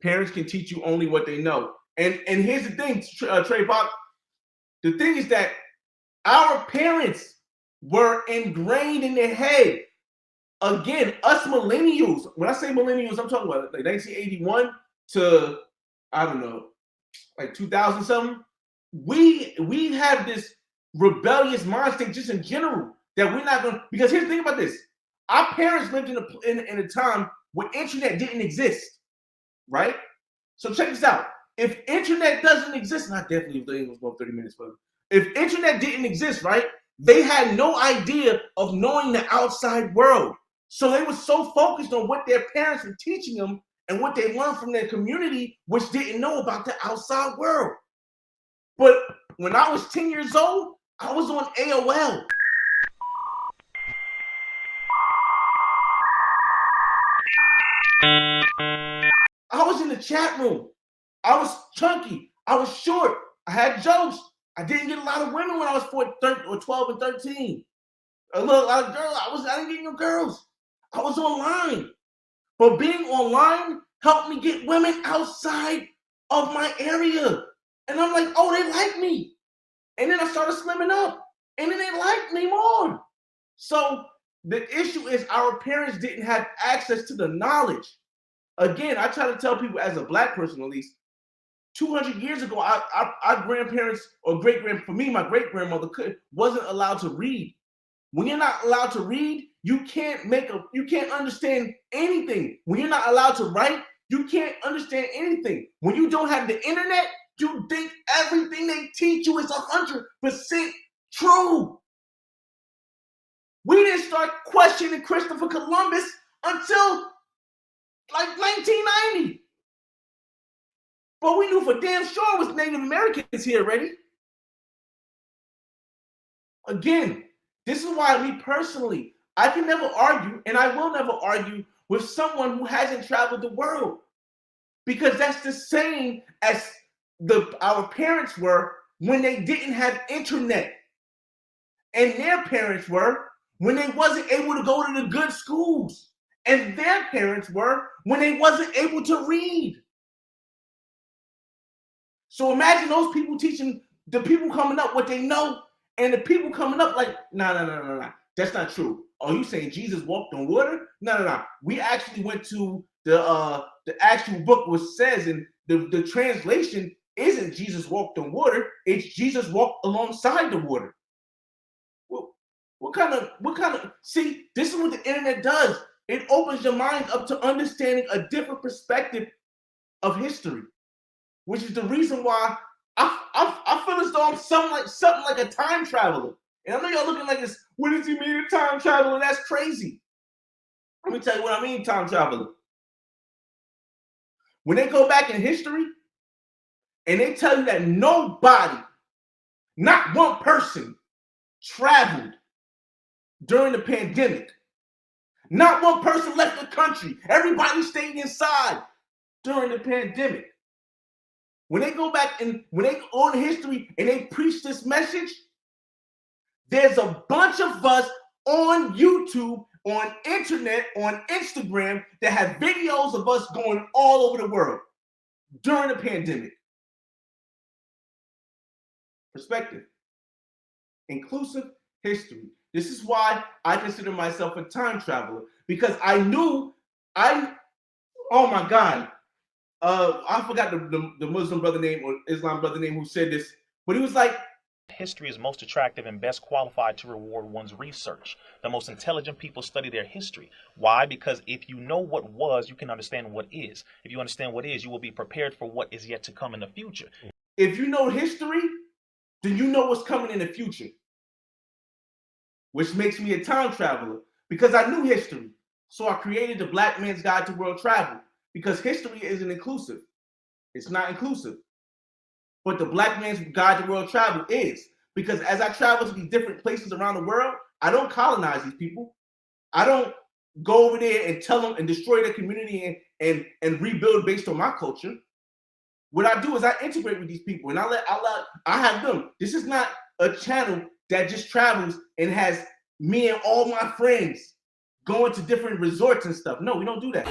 Parents can teach you only what they know. And here's the thing, Trey Bob. The thing is that our parents were ingrained in their head. Again, us millennials, when I say millennials, I'm talking about like 1981 to, I don't know, like 2000 something. We have this rebellious mindset just in general that we're not going to, because here's the thing about this. Our parents lived in a time where internet didn't exist, right? So check this out. If internet doesn't exist, and I definitely think it was about 30 minutes, but if internet didn't exist, right, they had no idea of knowing the outside world. So they were so focused on what their parents were teaching them and what they learned from their community, which didn't know about the outside world. But when I was 10 years old, I was on AOL. I was in the chat room. I was chunky. I was short. I had jokes. I didn't get a lot of women when I was 12 and 13. A lot of girls. I didn't get no girls. I was online. But being online helped me get women outside of my area. And I'm like, oh, they like me. And then I started slimming up. And then they liked me more. So the issue is our parents didn't have access to the knowledge. Again, I try to tell people as a black person, at least, 200 years ago, our grandparents or for me, my great-grandmother wasn't allowed to read. When you're not allowed to read, you can't understand anything. When you're not allowed to write, you can't understand anything. When you don't have the internet, you think everything they teach you is 100% true. We didn't start questioning Christopher Columbus until like 1990. But we knew for damn sure it was Native Americans here already. Again, this is why me personally, I can never argue, and I will never argue with someone who hasn't traveled the world. Because that's the same as our parents were when they didn't have internet. And their parents were when they wasn't able to go to the good schools. And their parents were when they wasn't able to read. So imagine those people teaching the people coming up what they know, and the people coming up like, no. That's not true. Oh, you saying Jesus walked on water? No. We actually went to the actual book which says, and the translation isn't Jesus walked on water, it's Jesus walked alongside the water. Well, what kind of see, this is what the internet does. It opens your mind up to understanding a different perspective of history, which is the reason why I feel as though I'm something like a time traveler. And I know y'all looking like this, what does he mean a time traveler? That's crazy. Let me tell you what I mean, time traveler. When they go back in history and they tell you that nobody, not one person, traveled during the pandemic. Not one person left the country. Everybody stayed inside during the pandemic. When they go back and when they go on history and they preach this message, there's a bunch of us on YouTube, on internet, on Instagram that have videos of us going all over the world during the pandemic. Perspective. Inclusive history. This is why I consider myself a time traveler, because I knew oh my God. I forgot the Muslim brother name or Islam brother name who said this, but he was like, history is most attractive and best qualified to reward one's research. The most intelligent people study their history. Why? Because if you know what was, you can understand what is. If you understand what is, you will be prepared for what is yet to come in the future. If you know history, then you know what's coming in the future. Which makes me a time traveler, because I knew history. So I created the Black Man's Guide to World Travel, because history isn't inclusive. It's not inclusive. But the Black Man's Guide to World Travel is, because as I travel to these different places around the world, I don't colonize these people. I don't go over there and tell them and destroy their community and rebuild based on my culture. What I do is I integrate with these people and I have them. This is not a channel that just travels and has me and all my friends going to different resorts and stuff. No, we don't do that.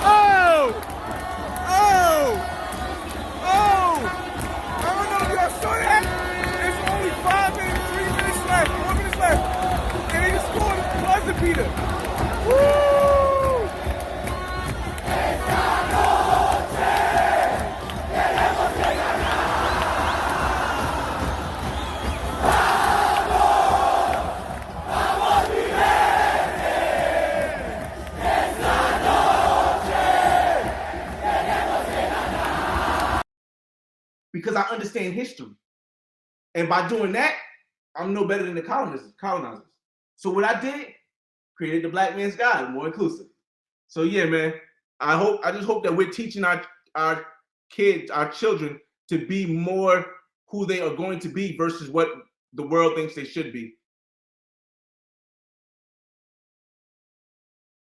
Oh! because I understand history. And by doing that, I'm no better than the colonizers. So what I did, created the Black Man's Guide, more inclusive. So yeah, man, I just hope that we're teaching our kids, our children, to be more who they are going to be versus what the world thinks they should be.